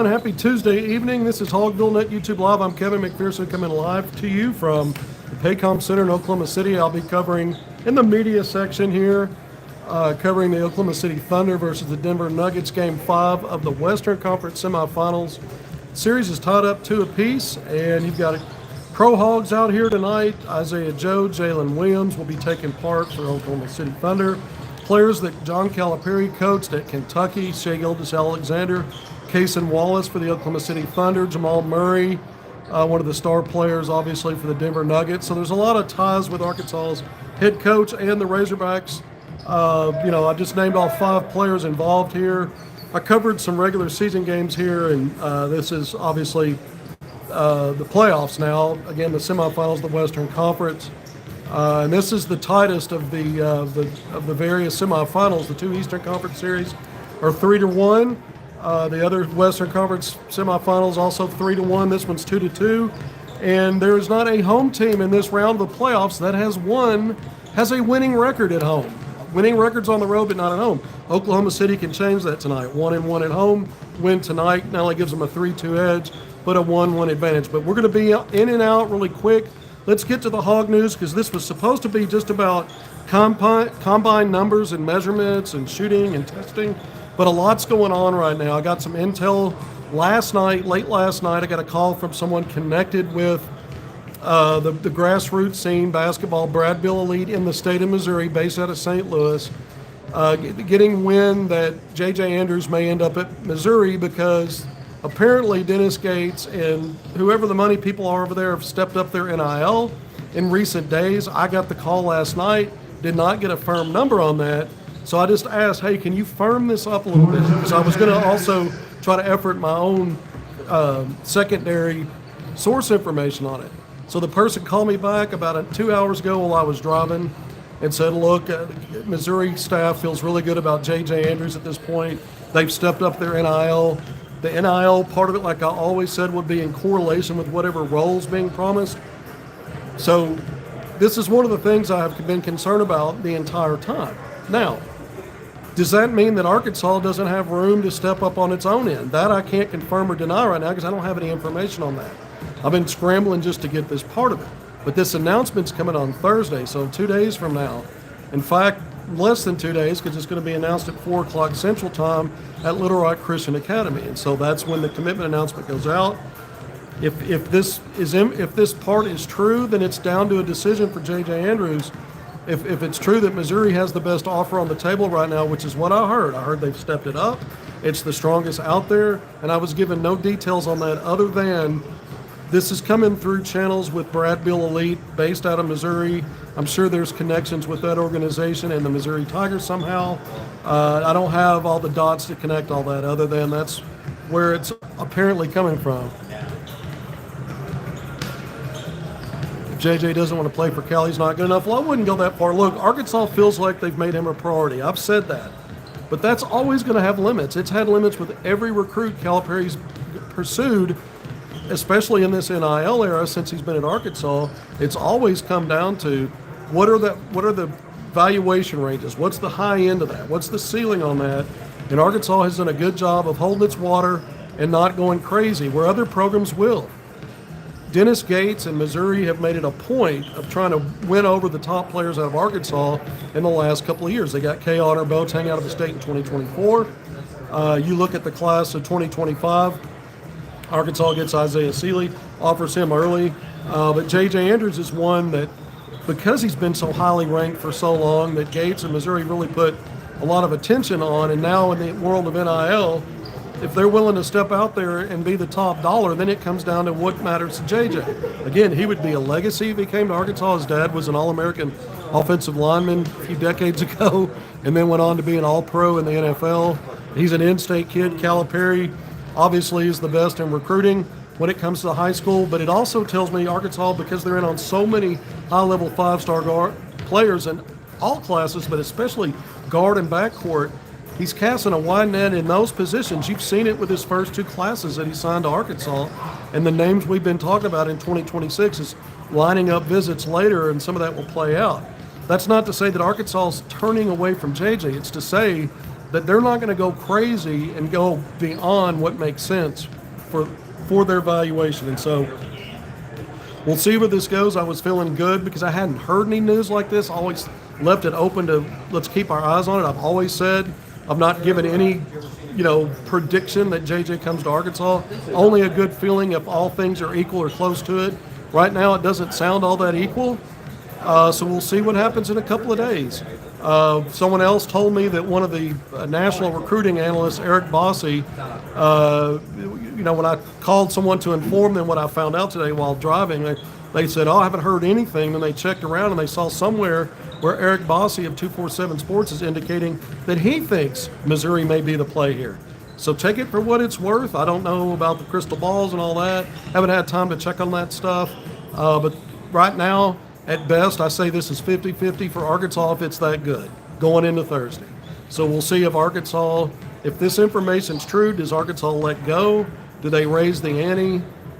Happy Tuesday evening. This is HogvilleNET YouTube Live. I'm Kevin McPherson coming live to you from the Paycom Center in Oklahoma City. I'll be covering in the media section here, covering the Oklahoma City Thunder versus the Denver Nuggets Game 5 of the Western Conference semifinals. Series is tied up 2 apiece, and you've got Pro Hogs out here tonight. Isaiah Joe, Jalen Williams will be taking part for Oklahoma City Thunder. Players that John Calipari coached at Kentucky: Shai Gilgeous-Alexander, Cason Wallace for the Oklahoma City Thunder, Jamal Murray, one of the star players, obviously, for the Denver Nuggets. So there's a lot of ties with Arkansas's head coach and the Razorbacks. I just named all 5 players involved here. I covered some regular season games here, and this is obviously the playoffs now. Again, the semifinals of the Western Conference. And this is the tightest of the various semifinals. The 2 Eastern Conference series are 3-1. The other Western Conference semifinals also 3-1. This one's 2-2. And there is not a home team in this round of the playoffs that has a winning record at home. Winning records on the road, but not at home. Oklahoma City can change that tonight. 1-1 at home. Win tonight not only gives them a 3-2 edge, but a 1-1 advantage. But we're going to be in and out really quick. Let's get to the Hog news, because this was supposed to be just about combine numbers and measurements and shooting and testing. But a lot's going on right now. I got some intel late last night. I got a call from someone connected with the grassroots scene, basketball, Brad Bill Elite in the state of Missouri, based out of St. Louis, getting wind that J.J. Andrews may end up at Missouri because apparently Dennis Gates and whoever the money people are over there have stepped up their NIL in recent days. I got the call last night, did not get a firm number on that. So I just asked, hey, can you firm this up a little bit? Because I was going to also try to effort my own secondary source information on it. So the person called me back about 2 hours ago while I was driving and said, look, Missouri staff feels really good about J.J. Andrews at this point. They've stepped up their NIL. The NIL part of it, like I always said, would be in correlation with whatever roles being promised. So this is one of the things I have been concerned about the entire time. Now, does that mean that Arkansas doesn't have room to step up on its own end? That I can't confirm or deny right now because I don't have any information on that. I've been scrambling just to get this part of it. But this announcement's coming on Thursday, so 2 days from now. In fact, less than 2 days, because it's going to be announced at 4 o'clock Central Time at Little Rock Christian Academy. And so that's when the commitment announcement goes out. If this part is true, then it's down to a decision for J.J. Andrews. If it's true that Missouri has the best offer on the table right now, which is what I heard they've stepped it up. It's the strongest out there, and I was given no details on that other than this is coming through channels with Brad Bill Elite based out of Missouri. I'm sure there's connections with that organization and the Missouri Tigers somehow. I don't have all the dots to connect all that other than that's where it's apparently coming from. JJ doesn't want to play for Cal, he's not good enough. Well, I wouldn't go that far. Look, Arkansas feels like they've made him a priority. I've said that. But that's always going to have limits. It's had limits with every recruit Calipari's pursued, especially in this NIL era since he's been at Arkansas. It's always come down to what are the valuation ranges? What's the high end of that? What's the ceiling on that? And Arkansas has done a good job of holding its water and not going crazy, where other programs will. Dennis Gates and Missouri have made it a point of trying to win over the top players out of Arkansas in the last couple of years. They got K. Honor Boateng out of the state in 2024. You look at the class of 2025, Arkansas gets Isaiah Sealy, offers him early. But J.J. Andrews is one that, because he's been so highly ranked for so long, that Gates and Missouri really put a lot of attention on. And now in the world of NIL, if they're willing to step out there and be the top dollar, then it comes down to what matters to JJ. Again, he would be a legacy if he came to Arkansas. His dad was an All-American offensive lineman a few decades ago and then went on to be an All-Pro in the NFL. He's an in-state kid. Calipari obviously is the best in recruiting when it comes to high school, but it also tells me Arkansas, because they're in on so many high-level five-star guard players in all classes, but especially guard and backcourt, he's casting a wide net in those positions. You've seen it with his first 2 classes that he signed to Arkansas, and the names we've been talking about in 2026 is lining up visits later, and some of that will play out. That's not to say that Arkansas is turning away from JJ. It's to say that they're not going to go crazy and go beyond what makes sense for their valuation. And so we'll see where this goes. I was feeling good because I hadn't heard any news like this. I always left it open to let's keep our eyes on it. I've always said I've not given any, prediction that JJ comes to Arkansas. Only a good feeling if all things are equal or close to it. Right now, it doesn't sound all that equal. So we'll see what happens in a couple of days. Someone else told me that one of the national recruiting analysts, Eric Bossy, when I called someone to inform them what I found out today while driving, they said, I haven't heard anything. Then they checked around and they saw somewhere where Eric Bossy of 247 Sports is indicating that he thinks Missouri may be the play here. So take it for what it's worth. I don't know about the crystal balls and all that. Haven't had time to check on that stuff. But right now, at best, I say this is 50-50 for Arkansas if it's that good going into Thursday. So we'll see if Arkansas, if this information's true, does Arkansas let go? Do they raise the ante?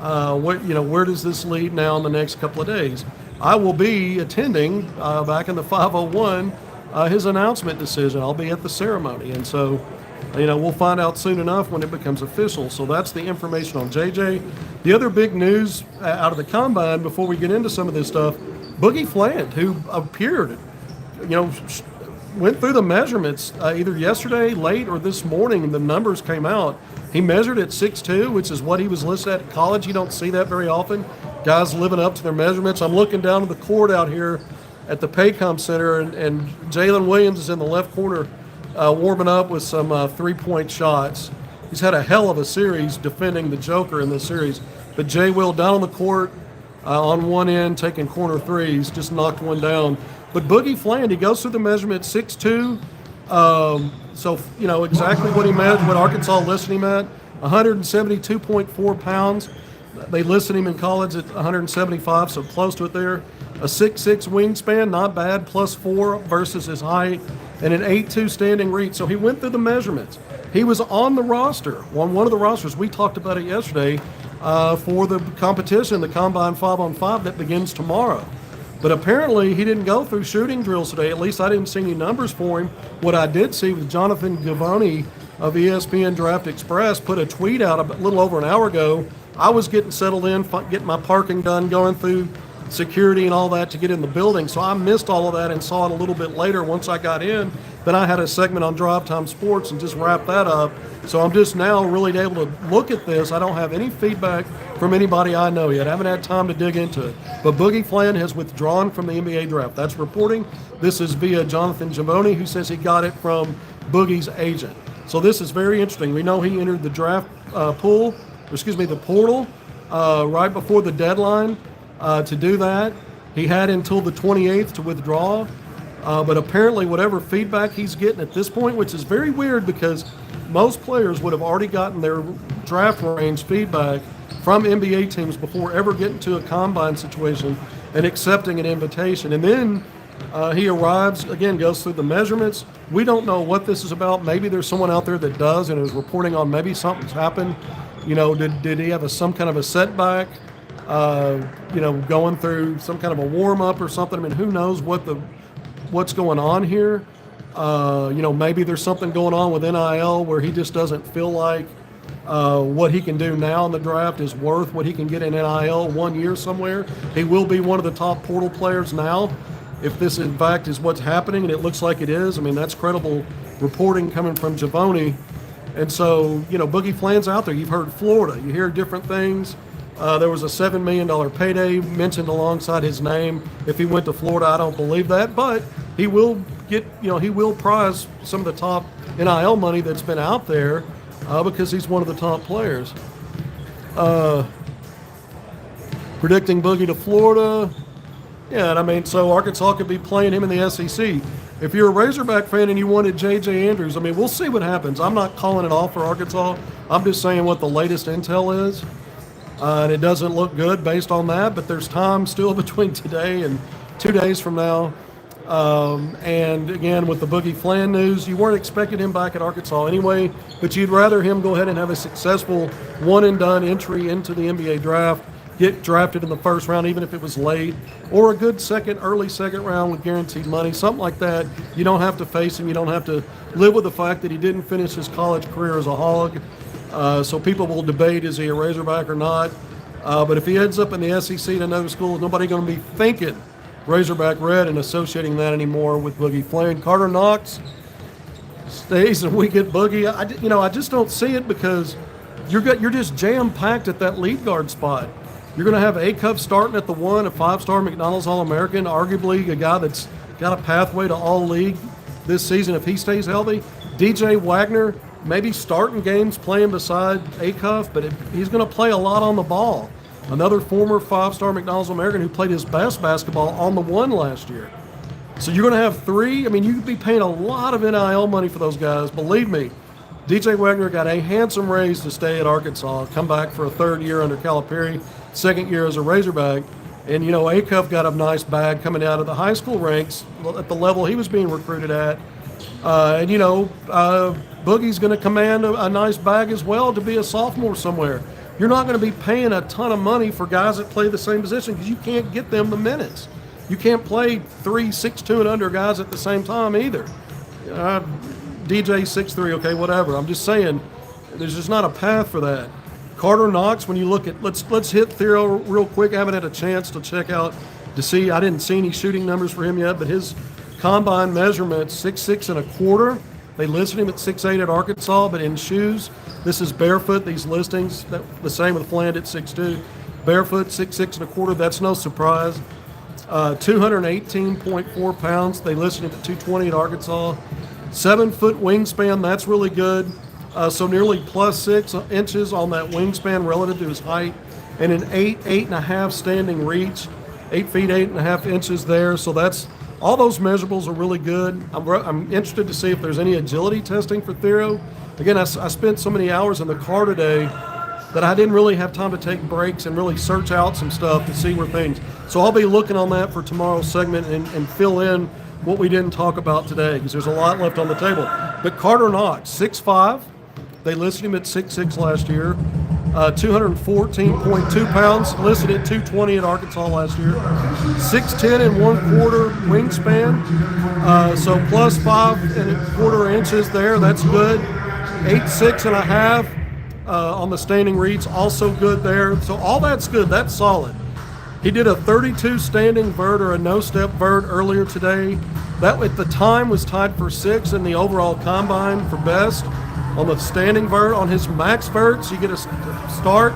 Where does this lead now in the next couple of days? I will be attending back in the 501 his announcement decision. I'll be at the ceremony, and so we'll find out soon enough when it becomes official. So that's the information on JJ. The other big news out of the combine before we get into some of this stuff, Boogie Fland, who appeared, went through the measurements either yesterday late or this morning, and the numbers came out. He measured at 6'2", which is what he was listed at college. You don't see that very often. Guys living up to their measurements. I'm looking down to the court out here at the Paycom Center, and Jalen Williams is in the left corner warming up with some three-point shots. He's had a hell of a series defending the Joker in this series. But Jay Will down on the court on one end, taking corner threes, just knocked one down. But Boogie Fland, he goes through the measurement 6'2". So, exactly what he measured, what Arkansas listed him at, 172.4 pounds. They listed him in college at 175, so close to it there. A 6'6" wingspan, not bad, +4 versus his height, and an 8'2" standing reach. So he went through the measurements. He was on the roster, on one of the rosters. We talked about it yesterday for the competition, the Combine 5-on-5 that begins tomorrow. But apparently he didn't go through shooting drills today. At least I didn't see any numbers for him. What I did see was Jonathan Givony of ESPN Draft Express put a tweet out a little over an hour ago. I was getting settled in, getting my parking done, going through security and all that to get in the building. So I missed all of that and saw it a little bit later once I got in. Then I had a segment on Drive Time Sports and just wrapped that up. So I'm just now really able to look at this. I don't have any feedback from anybody I know yet. I haven't had time to dig into it. But Boogie Fland has withdrawn from the NBA draft. That's reporting. This is via Jonathan Givony, who says he got it from Boogie's agent. So this is very interesting. We know he entered the draft the portal right before the deadline to do that. He had until the 28th to withdraw. But apparently whatever feedback he's getting at this point, which is very weird because most players would have already gotten their draft range feedback from NBA teams before ever getting to a combine situation and accepting an invitation. And then he arrives, again, goes through the measurements. We don't know what this is about. Maybe there's someone out there that does and is reporting on maybe something's happened. Did he have some kind of a setback? Going through some kind of a warm-up or something. I mean, who knows what's going on here. Maybe there's something going on with NIL where he just doesn't feel like what he can do now in the draft is worth what he can get in NIL 1 year somewhere. He will be one of the top portal players now. If this, in fact, is what's happening, and it looks like it is, I mean, that's credible reporting coming from Givony. And so, Boogie Fland's out there. You've heard Florida. You hear different things. There was a $7 million payday mentioned alongside his name. If he went to Florida, I don't believe that, but he will get, he will prize some of the top NIL money that's been out there because he's one of the top players. Predicting Boogie to Florida. Yeah, and I mean, so Arkansas could be playing him in the SEC. If you're a Razorback fan and you wanted J.J. Andrews, I mean, we'll see what happens. I'm not calling it off for Arkansas. I'm just saying what the latest intel is. And it doesn't look good based on that, but there's time still between today and 2 days from now. And again, with the Boogie Fland news, you weren't expecting him back at Arkansas anyway, but you'd rather him go ahead and have a successful one-and-done entry into the NBA draft, get drafted in the first round, even if it was late, or a good early second round with guaranteed money, something like that. You don't have to face him. You don't have to live with the fact that he didn't finish his college career as a Hog. So people will debate, is he a Razorback or not? But if he ends up in the SEC at another school, nobody's going to be thinking Razorback Red and associating that anymore with Boogie Fland. Carter Knox stays and we get Boogie. I just don't see it, because you're just jam-packed at that lead guard spot. You're going to have Acuff starting at the 1, a 5-star McDonald's All-American, arguably a guy that's got a pathway to All-League this season if he stays healthy. DJ Wagner, maybe starting games playing beside Acuff, but he's going to play a lot on the ball. Another former 5-star McDonald's All-American who played his best basketball on the 1 last year. So you're going to have 3. I mean, you could be paying a lot of NIL money for those guys. Believe me, DJ Wagner got a handsome raise to stay at Arkansas, come back for a 3rd year under Calipari, 2nd year as a Razorback. And, Acuff got a nice bag coming out of the high school ranks at the level he was being recruited at. Boogie's going to command a nice bag as well to be a sophomore somewhere. You're not going to be paying a ton of money for guys that play the same position, because you can't get them the minutes. You can't play 3, 6'2", and under guys at the same time either. DJ 6'3", okay, whatever. I'm just saying, there's just not a path for that. Carter Knox, when you look at, let's hit Theo real quick. I haven't had a chance to check out to see. I didn't see any shooting numbers for him yet, but his combine measurement, 6'6 1/4. They listed him at 6'8 at Arkansas, but in shoes, this is barefoot. These listings, the same with Fland at 6'2. Barefoot, 6'6 1/4. That's no surprise. 218.4 pounds. They listed him at 220 at Arkansas. 7-foot wingspan. That's really good. So nearly +6 inches on that wingspan relative to his height, and an 8.5 standing reach. 8 feet 8.5 inches there. So that's all those measurables are really good. I'm interested to see if there's any agility testing for Theo. Again, I spent so many hours in the car today that I didn't really have time to take breaks and really search out some stuff to see where things. So I'll be looking on that for tomorrow's segment and fill in what we didn't talk about today, because there's a lot left on the table. But Carter Knox, 6'5". They listed him at 6'6 last year. 214.2 pounds, listed at 220 at Arkansas last year. 6'10 1/4 wingspan, so +5 1/4 inches there. That's good. 8'6 1/2 on the standing reach, also good there. So all that's good. That's solid. He did a 32 standing vert or a no-step vert earlier today. That at the time was tied for 6th in the overall combine for best. On the standing vert, on his max verts, you get a start,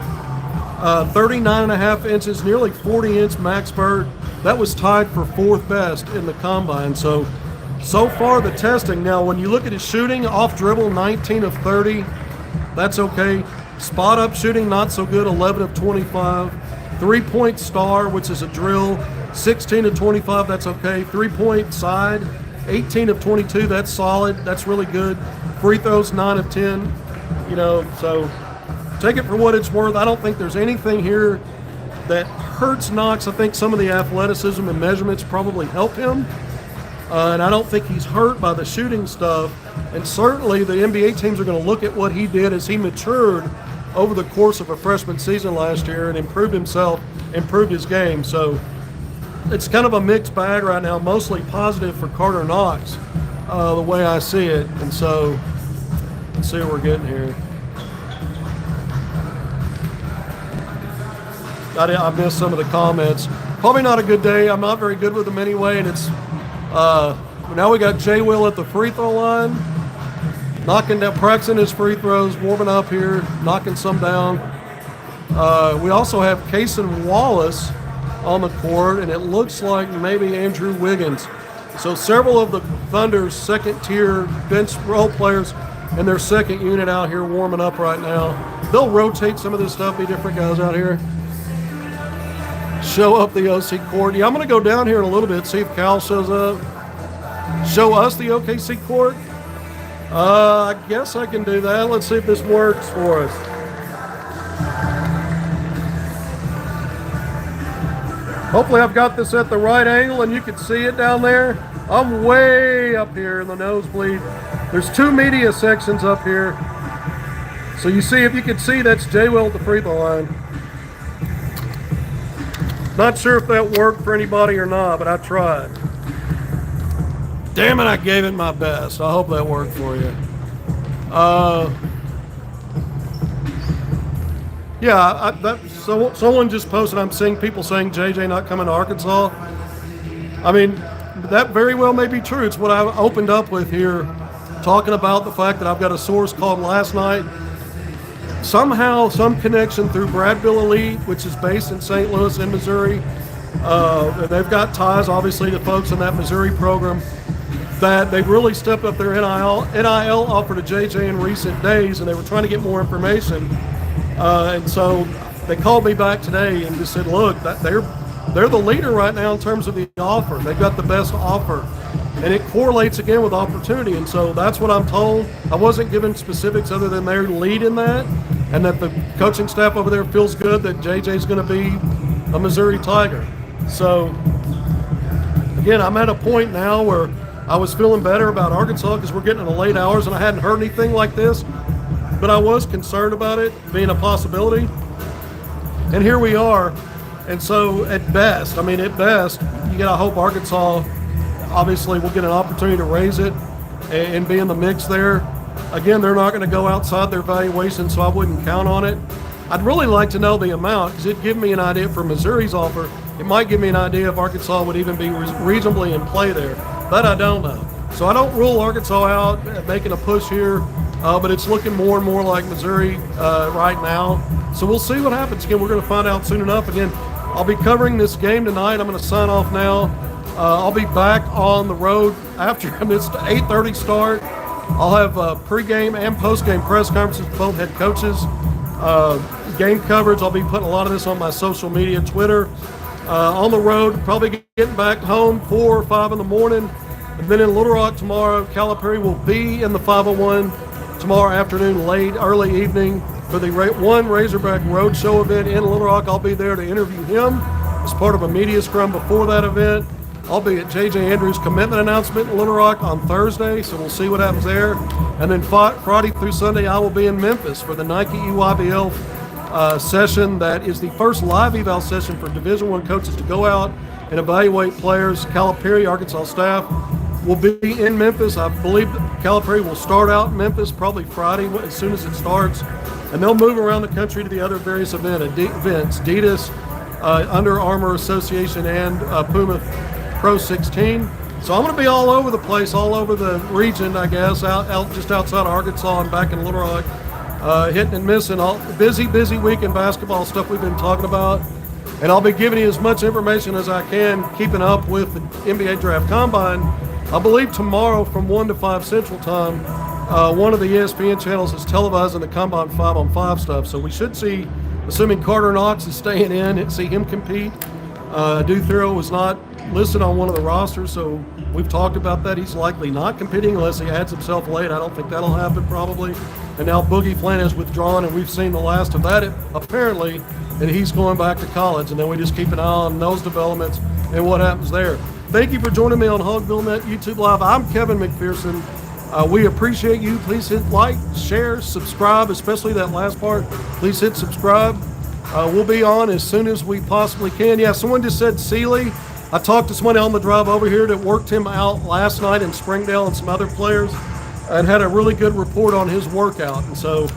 39.5 inches, nearly 40-inch max vert. That was tied for 4th best in the combine. So far the testing. Now, when you look at his shooting, off dribble, 19 of 30. That's okay. Spot up shooting, not so good, 11 of 25. 3-point star, which is a drill, 16 of 25. That's okay. 3-point side, 18 of 22. That's solid. That's really good. Free throws, 9 of 10. So take it for what it's worth. I don't think there's anything here that hurts Knox. I think some of the athleticism and measurements probably help him. And I don't think he's hurt by the shooting stuff. And certainly the NBA teams are going to look at what he did as he matured over the course of a freshman season last year and improved himself, improved his game. So it's kind of a mixed bag right now, mostly positive for Carter Knox, the way I see it. And so let's see what we're getting here. I missed some of the comments. Probably not a good day. I'm not very good with them anyway, and it's now we got Jay Will at the free throw line, knocking down, practicing his free throws, warming up here, knocking some down. We also have Cason Wallace on the court, and it looks like maybe Andrew Wiggins. So several of the Thunder's second-tier bench role players and their second unit out here warming up right now. They'll rotate some of this stuff, be different guys out here. Show up the OC court. Yeah, I'm going to go down here in a little bit, see if Cal shows up. Show us the OKC court. I guess I can do that. Let's see if this works for us. Hopefully I've got this at the right angle and you can see it down there. I'm way up here in the nosebleed. There's 2 media sections up here. So you see, if you can see, that's Jay Will at the free throw line. Not sure if that worked for anybody or not, but I tried. Damn it, I gave it my best. I hope that worked for you. Someone just posted, I'm seeing people saying JJ not coming to Arkansas. I mean, that very well may be true. It's what I opened up with here, talking about the fact that I've got a source called last night. Somehow, some connection through Bradville Elite, which is based in St. Louis in Missouri. They've got ties, obviously, to folks in that Missouri program, that they've really stepped up their NIL offer to JJ in recent days, and they were trying to get more information. And so they called me back today and just said, look, they're the leader right now in terms of the offer. They've got the best offer. And it correlates again with opportunity. And so that's what I'm told. I wasn't given specifics other than their lead in that, and that the coaching staff over there feels good that JJ's going to be a Missouri Tiger. So, again, I'm at a point now where I was feeling better about Arkansas because we're getting in the late hours and I hadn't heard anything like this. But I was concerned about it being a possibility. And here we are. And so at best, you gotta hope Arkansas obviously will get an opportunity to raise it and be in the mix there. Again, they're not gonna go outside their valuation, so I wouldn't count on it. I'd really like to know the amount because it'd give me an idea for Missouri's offer. It might give me an idea if Arkansas would even be reasonably in play there. That I don't know. So I don't rule Arkansas out making a push here. But it's looking more and more like Missouri right now. So we'll see what happens. Again, we're going to find out soon enough. Again, I'll be covering this game tonight. I'm going to sign off now. I'll be back on the road after it's 8:30 start. I'll have pregame and postgame press conferences with both head coaches. Game coverage, I'll be putting a lot of this on my social media, Twitter. On the road, probably getting back home 4 or 5 in the morning. And then in Little Rock tomorrow, Calipari will be in the 501 tomorrow afternoon, early evening, for the One Razorback Roadshow event in Little Rock. I'll be there to interview him as part of a media scrum before that event. I'll be at J.J. Andrews' commitment announcement in Little Rock on Thursday, so we'll see what happens there. And then Friday through Sunday, I will be in Memphis for the Nike EYBL session. That is the first live eval session for Division I coaches to go out and evaluate players. Calipari, Arkansas staff, will be in Memphis. I believe Calipari will start out in Memphis probably Friday as soon as it starts, and they'll move around the country to the other various events, Adidas, Under Armour Association, and Puma Pro 16. So I'm going to be all over the place, all over the region, I guess, out just outside Arkansas and back in Little Rock, hitting and missing. Busy week in basketball stuff we've been talking about. And I'll be giving you as much information as I can, keeping up with the NBA Draft Combine. I believe tomorrow from 1 to 5 Central Time, one of the ESPN channels is televising the Combine 5-on-5 stuff. So we should see, assuming Carter Knox is staying in, and see him compete. Duthero was not listed on one of the rosters, so we've talked about that. He's likely not competing unless he adds himself late. I don't think that'll happen probably. And now Boogie Fland has withdrawn, and we've seen the last of that apparently, and he's going back to college. And then we just keep an eye on those developments and what happens there. Thank you for joining me on HogvilleNET YouTube Live. I'm Kevin McPherson. We appreciate you. Please hit like, share, subscribe, especially that last part. Please hit subscribe. We'll be on as soon as we possibly can. Yeah, someone just said Sealy. I talked to someone on the drive over here that worked him out last night in Springdale and some other players and had a really good report on his workout. And so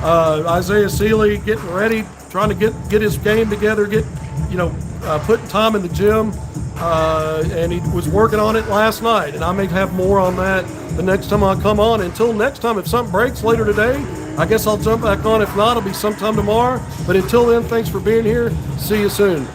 Isaiah Sealy getting ready, trying to get his game together, putting time in the gym. And he was working on it last night, and I may have more on that the next time I come on. Until next time, if something breaks later today, I guess I'll jump back on. If not, it'll be sometime tomorrow. But until then, thanks for being here. See you soon.